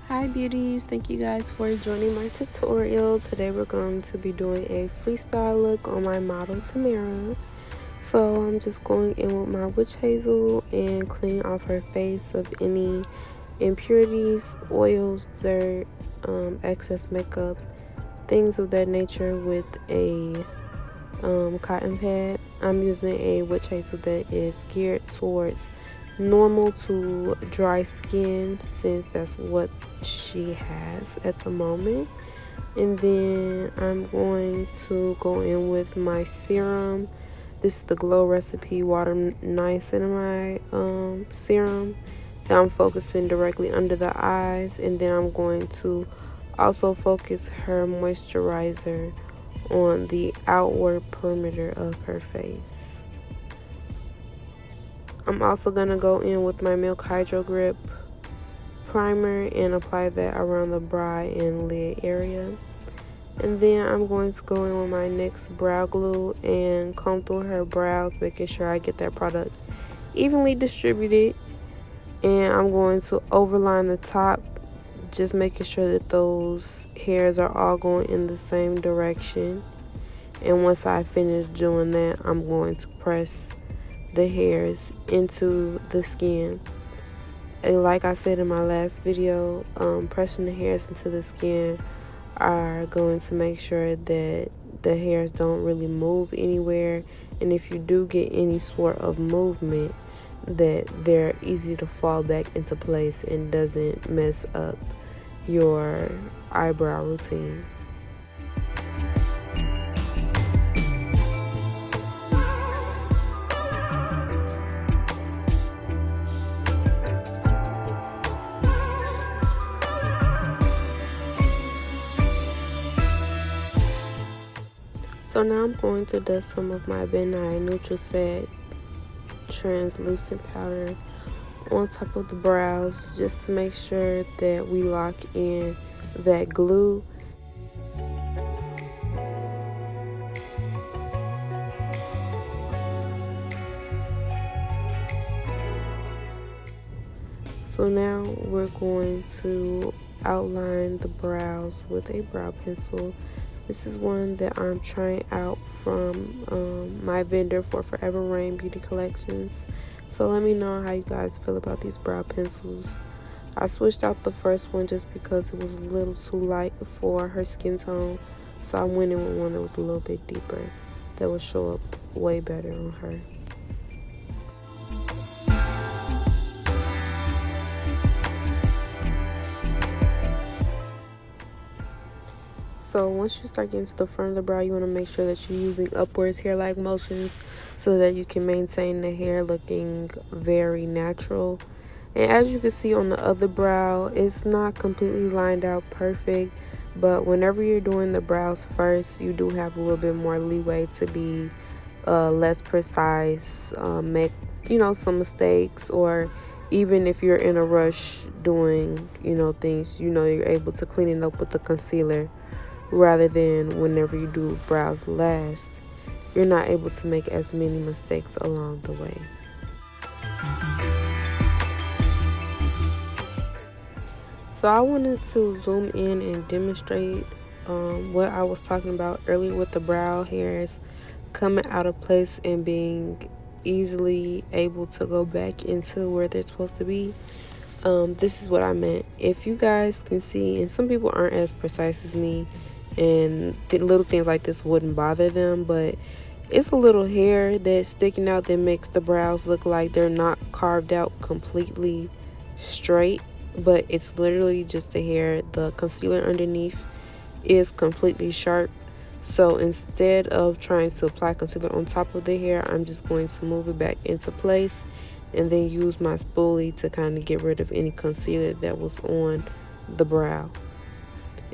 Hi beauties, thank you guys for joining my tutorial. Today we're going to be doing a freestyle look on my model Tamara. So I'm just going in with my witch hazel and cleaning off her face of any impurities, oils, dirt, excess makeup, things of that nature with a cotton pad. I'm using a witch hazel that is geared towards normal to dry skin, since that's what she has at the moment. And then I'm going to go in with my serum. This is the Glow Recipe Water Niacinamide serum that I'm focusing directly under the eyes, and then I'm going to also focus her moisturizer on the outward perimeter of her face. I'm also going to go in with my Milk Hydro Grip primer and apply that around the brow and lid area. And then I'm going to go in with my NYX brow glue and comb through her brows, making sure I get that product evenly distributed. And I'm going to overline the top, just making sure that those hairs are all going in the same direction. And once I finish doing that, I'm going to press the hairs into the skin. And like I said in my last video, pressing the hairs into the skin are going to make sure that the hairs don't really move anywhere, and if you do get any sort of movement, that they're easy to fall back into place and doesn't mess up your eyebrow routine. So now I'm going to dust some of my Ben Nye Neutral Set translucent powder on top of the brows, just to make sure that we lock in that glue. So now we're going to outline the brows with a brow pencil. This is one that I'm trying out from my vendor for Forever Rain Beauty Collections. So let me know how you guys feel about these brow pencils. I switched out the first one just because it was a little too light for her skin tone. So I went in with one that was a little bit deeper, that would show up way better on her. So once you start getting to the front of the brow, you want to make sure that you're using upwards hair-like motions so that you can maintain the hair looking very natural. And as you can see on the other brow, it's not completely lined out perfect, but whenever you're doing the brows first, you do have a little bit more leeway to be less precise, make some mistakes, or even if you're in a rush doing things, you're able to clean it up with the concealer, rather than whenever you do brows last, you're not able to make as many mistakes along the way. So I wanted to zoom in and demonstrate what I was talking about earlier with the brow hairs coming out of place and being easily able to go back into where they're supposed to be. This is what I meant. If you guys can see, and some people aren't as precise as me, and the little things like this wouldn't bother them, but it's a little hair that's sticking out that makes the brows look like they're not carved out completely straight, but it's literally just the hair. The concealer underneath is completely sharp, so instead of trying to apply concealer on top of the hair, I'm just going to move it back into place and then use my spoolie to kind of get rid of any concealer that was on the brow.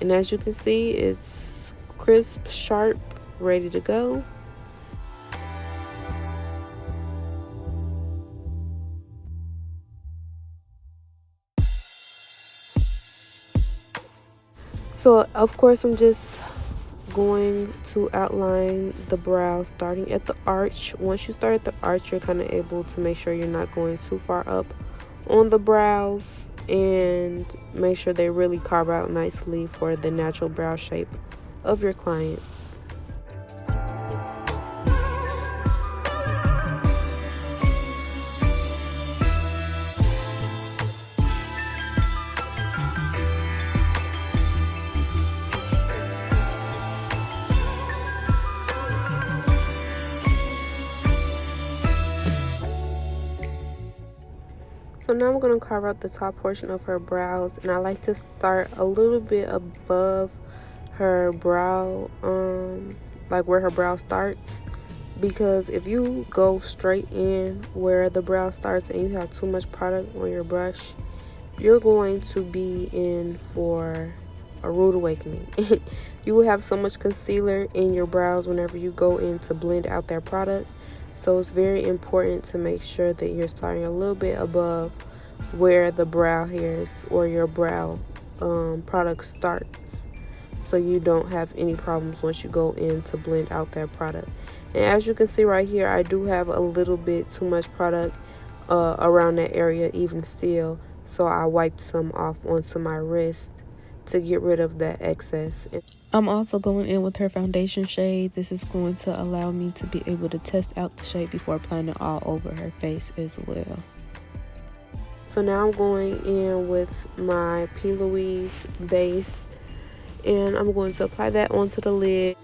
And as you can see, it's crisp, sharp, ready to go. So of course I'm just going to outline the brow starting at the arch. Once you start at the arch, you're kind of able to make sure you're not going too far up on the brows, and make sure they really carve out nicely for the natural brow shape of your client. So now I'm going to carve out the top portion of her brows, and I like to start a little bit above her brow, like where her brow starts, because if you go straight in where the brow starts and you have too much product on your brush, you're going to be in for a rude awakening. You will have so much concealer in your brows whenever you go in to blend out that product. So it's very important to make sure that you're starting a little bit above where the brow hairs or your brow product starts, so you don't have any problems once you go in to blend out that product. And as you can see right here, I do have a little bit too much product around that area even still, so I wiped some off onto my wrist to get rid of that excess. I'm also going in with her foundation shade. This is going to allow me to be able to test out the shade before applying it all over her face as well. So now I'm going in with my P. Louise base, and I'm going to apply that onto the lid.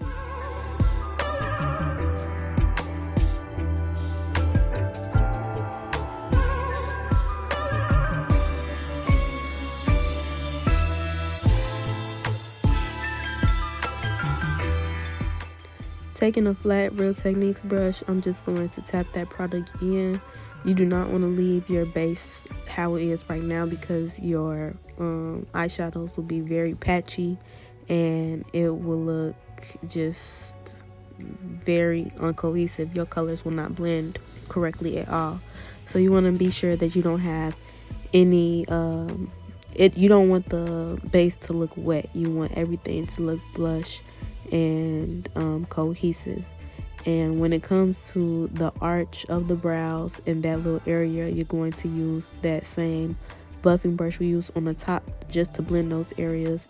Taking a flat Real Techniques brush, I'm just going to tap that product in. You do not want to leave your base how it is right now, because your eyeshadows will be very patchy and it will look just very uncohesive. Your colors will not blend correctly at all. So you want to be sure that you don't have any you don't want the base to look wet. You want everything to look blush and cohesive. And when it comes to the arch of the brows in that little area, you're going to use that same buffing brush we use on the top just to blend those areas.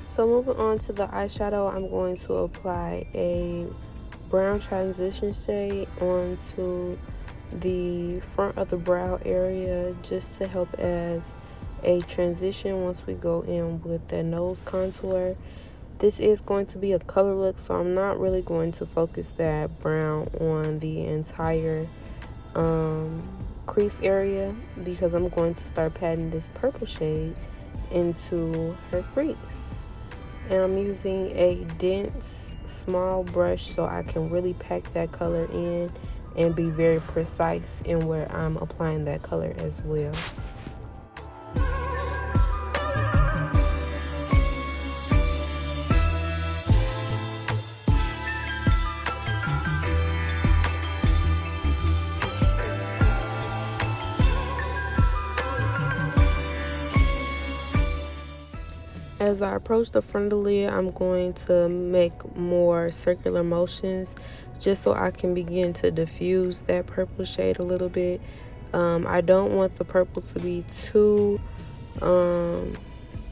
So moving on to the eyeshadow, I'm going to apply a brown transition shade onto the front of the brow area just to help as a transition once we go in with the nose contour. This is going to be a color look, so I'm not really going to focus that brown on the entire crease area, because I'm going to start patting this purple shade into her crease. And I'm using a dense, small brush so I can really pack that color in and be very precise in where I'm applying that color as well. As I approach the front of the lid, I'm going to make more circular motions just so I can begin to diffuse that purple shade a little bit. I don't want the purple to be too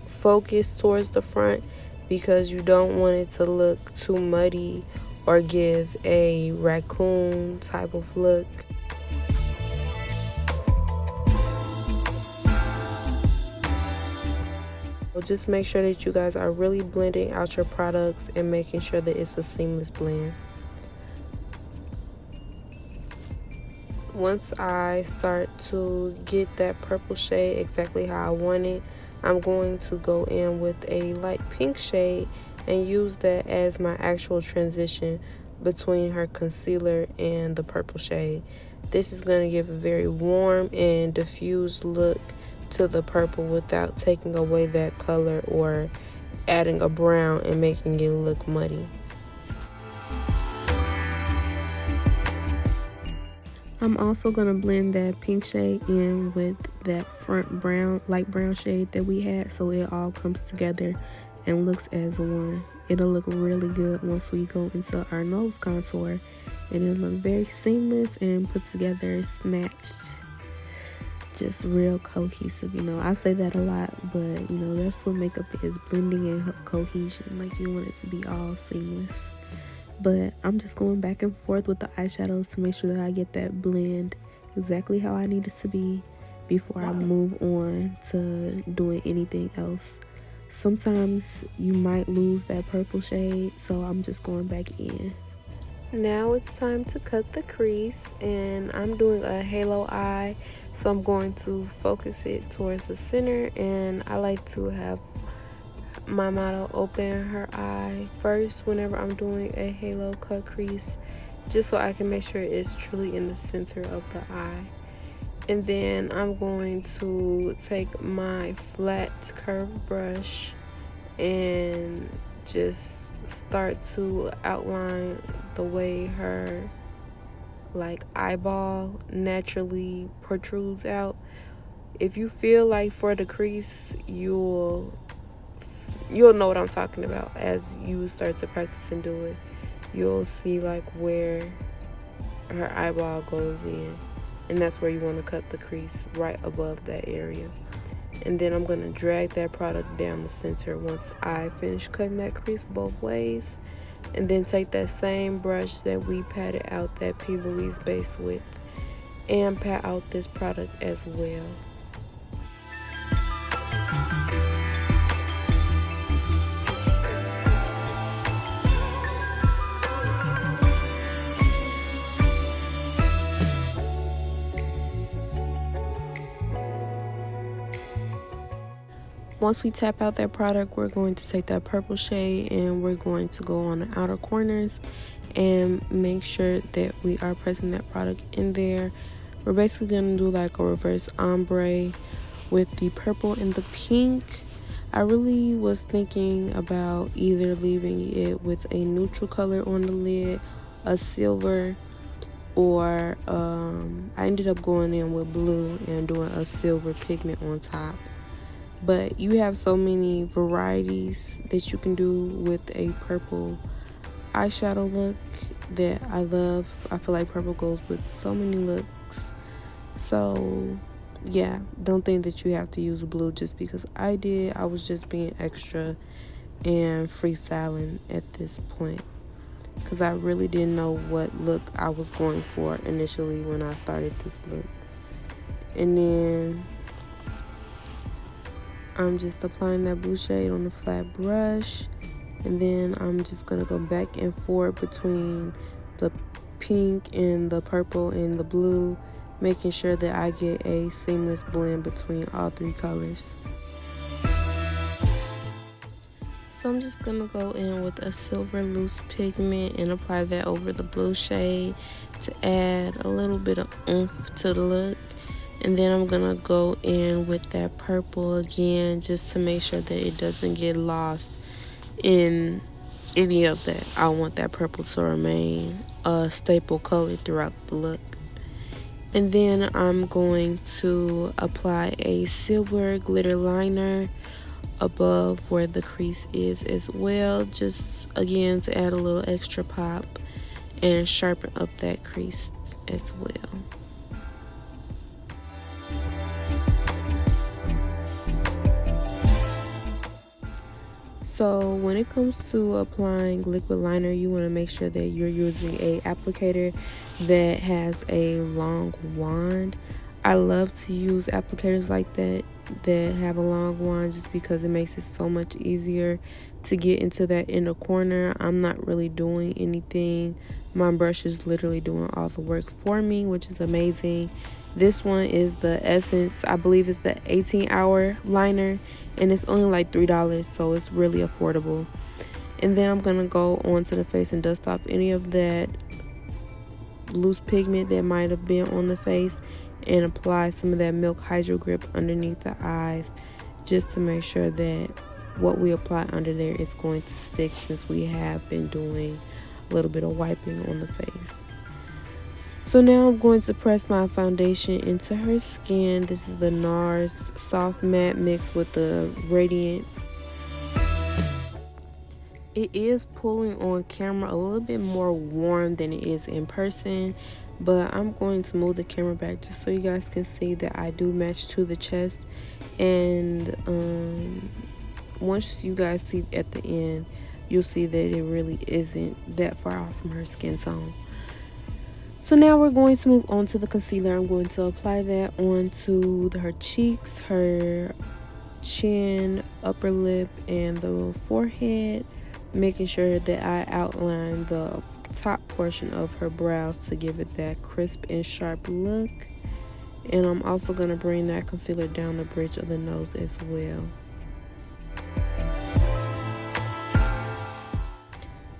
focused towards the front, because you don't want it to look too muddy or give a raccoon type of look. Just make sure that you guys are really blending out your products and making sure that it's a seamless blend. Once I start to get that purple shade exactly how I want it, I'm going to go in with a light pink shade and use that as my actual transition between her concealer and the purple shade. This is going to give a very warm and diffused look to the purple without taking away that color or adding a brown and making it look muddy. I'm also going to blend that pink shade in with that front brown, light brown shade that we had, so it all comes together and looks as one. It'll look really good once we go into our nose contour, and it'll look very seamless and put together, snatched. just real cohesive. You know, I say that a lot, but you know, that's what makeup is, blending and cohesion. Like, you want it to be all seamless. But I'm just going back and forth with the eyeshadows to make sure that I get that blend exactly how I need it to be before I move on to doing anything else. Sometimes you might lose that purple shade, so I'm just going back in. Now it's time to cut the crease, and I'm doing a halo eye, so I'm going to focus it towards the center, and I like to have my model open her eye first whenever I'm doing a halo cut crease, just so I can make sure it's truly in the center of the eye. And then I'm going to take my flat curved brush and just start to outline the way her like eyeball naturally protrudes out. If you feel like for the crease, you'll know what I'm talking about. As you start to practice and do it, you'll see like where her eyeball goes in, and that's where you want to cut the crease, right above that area. And then I'm going to drag that product down the center once I finish cutting that crease both ways, and then take that same brush that we patted out that P. Louise base with and pat out this product as well. Once we tap out that product, we're going to take that purple shade and we're going to go on the outer corners and make sure that we are pressing that product in there. We're basically going to do like a reverse ombre with the purple and the pink. I really was thinking about either leaving it with a neutral color on the lid, a silver, or I ended up going in with blue and doing a silver pigment on top. But you have so many varieties that you can do with a purple eyeshadow look that I love. I feel like purple goes with so many looks. So yeah, don't think that you have to use blue just because I did. I was just being extra and freestyling at this point, because I really didn't know what look I was going for initially when I started this look. And then I'm just applying that blue shade on the flat brush, and then I'm just gonna go back and forth between the pink and the purple and the blue, making sure that I get a seamless blend between all three colors. So I'm just gonna go in with a silver loose pigment and apply that over the blue shade to add a little bit of oomph to the look. And then I'm gonna go in with that purple again, just to make sure that it doesn't get lost in any of that. I want that purple to remain a staple color throughout the look. And then I'm going to apply a silver glitter liner above where the crease is as well, just again to add a little extra pop and sharpen up that crease as well. So when it comes to applying liquid liner, you want to make sure that you're using a applicator that has a long wand. I love to use applicators like that have a long wand, just because it makes it so much easier to get into that inner corner. I'm not really doing anything. My brush is literally doing all the work for me, which is amazing. This one is the Essence, I believe it's the 18-hour liner, and it's only like $3, so it's really affordable. And then I'm gonna go onto the face and dust off any of that loose pigment that might have been on the face, and apply some of that Milk Hydro Grip underneath the eyes, just to make sure that what we apply under there is going to stick, since we have been doing a little bit of wiping on the face. So now I'm going to press my foundation into her skin. This is the NARS Soft Matte mixed with the Radiant. It is pulling on camera a little bit more warm than it is in person, But I'm going to move the camera back just so you guys can see that I do match to the chest. And once you guys see at the end, you'll see that it really isn't that far off from her skin tone. So now we're going to move on to the concealer. I'm going to apply that onto her cheeks, her chin, upper lip, and the forehead, making sure that I outline the top portion of her brows to give it that crisp and sharp look. And I'm also going to bring that concealer down the bridge of the nose as well.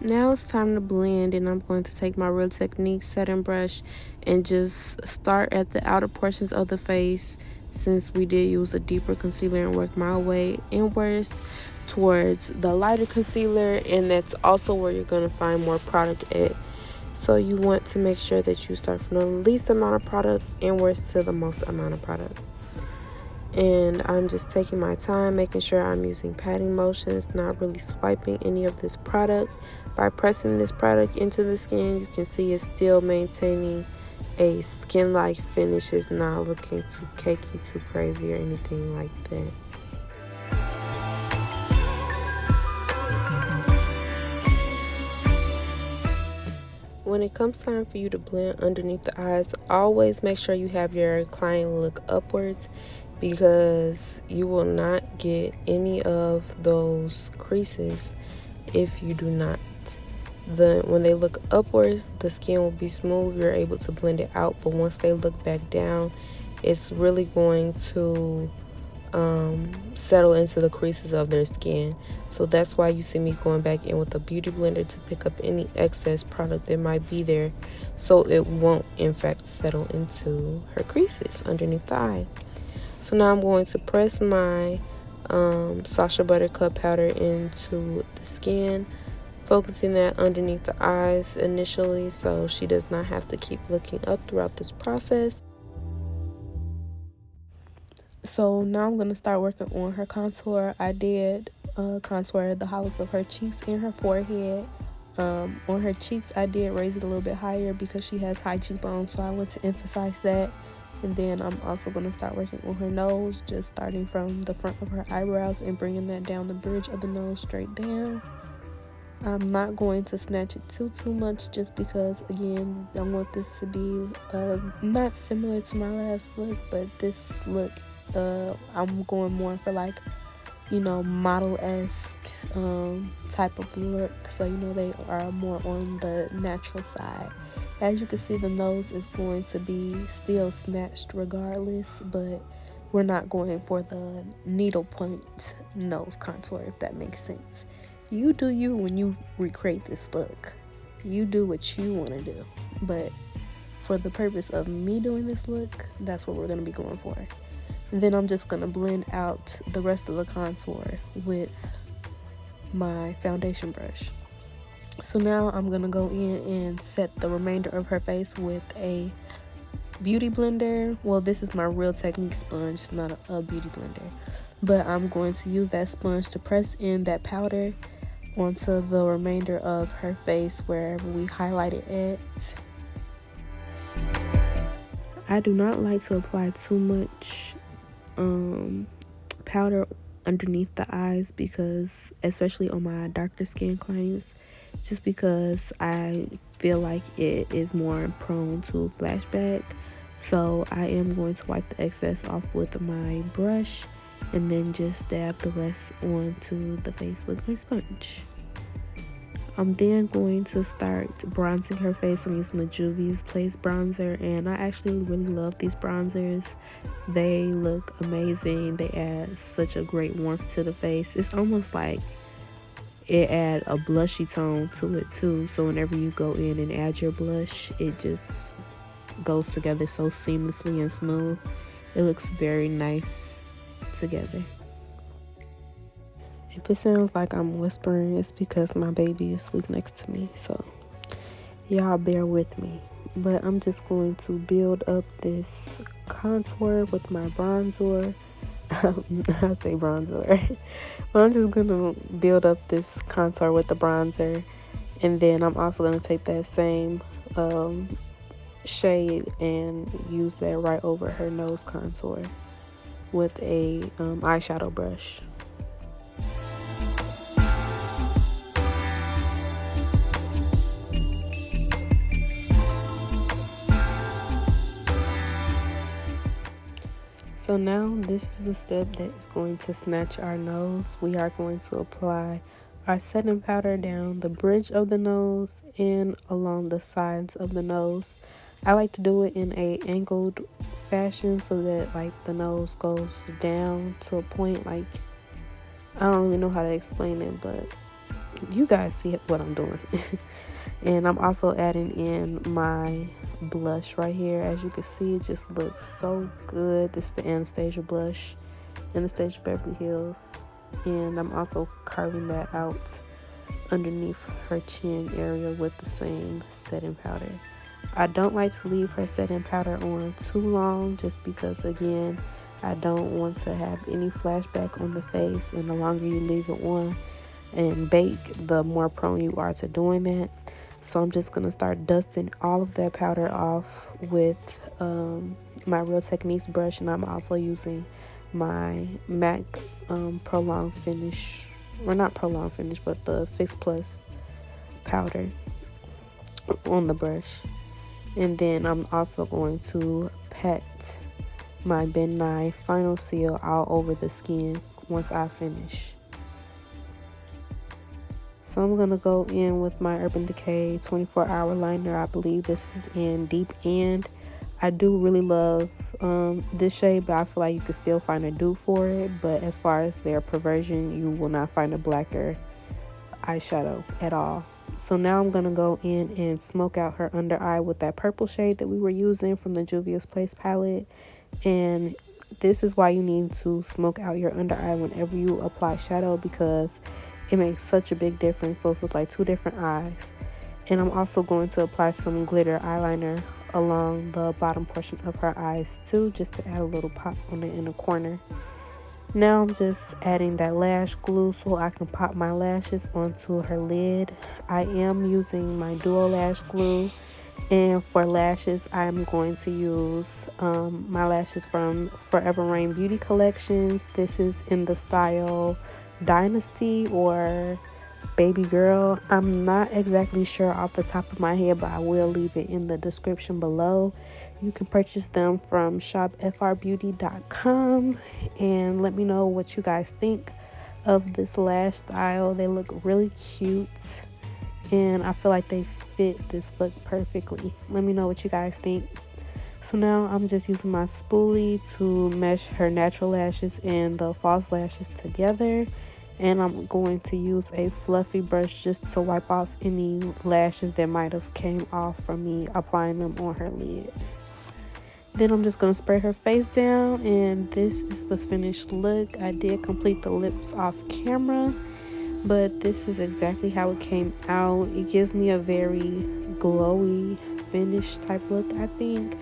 Now it's time to blend, and I'm going to take my Real Technique setting brush and just start at the outer portions of the face, since we did use a deeper concealer, and work my way inwards towards the lighter concealer, and that's also where you're going to find more product at. So you want to make sure that you start from the least amount of product inwards to the most amount of product. And I'm just taking my time, making sure I'm using patting motions, not really swiping any of this product. By pressing this product into the skin, you can see it's still maintaining a skin-like finish. It's not looking too cakey, too crazy, or anything like that. When it comes time for you to blend underneath the eyes, always make sure you have your client look upwards, because you will not get any of those creases if you do not. When they look upwards, the skin will be smooth. You're able to blend it out, but once they look back down, it's really going to settle into the creases of their skin. So that's why you see me going back in with a beauty blender to pick up any excess product that might be there, so it won't in fact settle into her creases underneath the eye. So now I'm going to press my Sacha Buttercup powder into the skin, focusing that underneath the eyes initially, so she does not have to keep looking up throughout this process. So now I'm going to start working on her contour. I did contour the hollows of her cheeks and her forehead. On her cheeks, I did raise it a little bit higher because she has high cheekbones, so I want to emphasize that. And then I'm also going to start working on her nose, just starting from the front of her eyebrows and bringing that down the bridge of the nose straight down. I'm not going to snatch it too much, just because, again, I want this to be not similar to my last look, but this look, I'm going more for, like, you know, model-esque type of look. So, you know, they are more on the natural side. As you can see, the nose is going to be still snatched regardless, but we're not going for the needle point nose contour, if that makes sense. You do you when you recreate this look. You do what you want to do. But for the purpose of me doing this look, that's what we're going to be going for. And then I'm just going to blend out the rest of the contour with my foundation brush. So now I'm going to go in and set the remainder of her face with a beauty blender. Well, this is my Real Technique sponge. It's not a beauty blender. But I'm going to use that sponge to press in that powder onto the remainder of her face wherever we highlighted it. I do not like to apply too much powder underneath the eyes, because especially on my darker skin clients, just because I feel like it is more prone to flashback. So I am going to wipe the excess off with my brush and then just dab the rest onto the face with my sponge. I'm then going to start bronzing her face. I'm using the Juvia's Place bronzer, and I actually really love these bronzers. They look amazing. They add such a great warmth to the face. It's almost like it adds a blushy tone to it too, so whenever you go in and add your blush, it just goes together so seamlessly and smooth. It looks very nice together. If it sounds like I'm whispering, it's because my baby is asleep next to me, so y'all bear with me. But I'm just going to build up this contour with my bronzer. I say bronzer. But I'm just going to build up this contour with the bronzer. And then I'm also going to take that same shade and use that right over her nose contour with a eyeshadow brush. So now this is the step that is going to snatch our nose. We are going to apply our setting powder down the bridge of the nose and along the sides of the nose. I like to do it in a angled fashion so that like the nose goes down to a point. Like, I don't really know how to explain it, but you guys see what I'm doing. And I'm also adding in my blush right here. As you can see, it just looks so good. This is the Anastasia blush, Anastasia Beverly Hills. And I'm also carving that out underneath her chin area with the same setting powder. I don't like to leave her setting powder on too long, just because again, I don't want to have any flashback on the face, and the longer you leave it on and bake, the more prone you are to doing that. So I'm just going to start dusting all of that powder off with my Real Techniques brush, and I'm also using my MAC Prolonged Finish, or not Prolonged Finish, but the Fix Plus powder on the brush. And then I'm also going to pat my Ben Nye Final Seal all over the skin once I finish. So I'm going to go in with my Urban Decay 24-hour liner. I believe this is in Deep End. I do really love this shade, but I feel like you could still find a dupe for it. But as far as their perversion, you will not find a blacker eyeshadow at all. So now I'm going to go in and smoke out her under eye with that purple shade that we were using from the Juvia's Place palette. And this is why you need to smoke out your under eye whenever you apply shadow, because it makes such a big difference. Those look like two different eyes. And I'm also going to apply some glitter eyeliner along the bottom portion of her eyes too, just to add a little pop on the inner corner. Now I'm just adding that lash glue so I can pop my lashes onto her lid. I am using my Duo Lash Glue. And for lashes, I'm going to use my lashes from Forever Rain Beauty Collections. This is in the style Dynasty or Baby Girl. I'm not exactly sure off the top of my head, but I will leave it in the description below. You can purchase them from shopfrbeauty.com, and let me know what you guys think of this lash style. They look really cute, and I feel like they fit this look perfectly. Let me know what you guys think. So now I'm just using my spoolie to mesh her natural lashes and the false lashes together. And I'm going to use a fluffy brush just to wipe off any lashes that might have came off from me applying them on her lid. Then I'm just going to spray her face down, and this is the finished look. I did complete the lips off camera, but this is exactly how it came out. It gives me a very glowy finish type look, I think.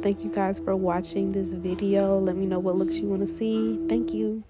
Thank you guys for watching this video. Let me know what looks you want to see. Thank you.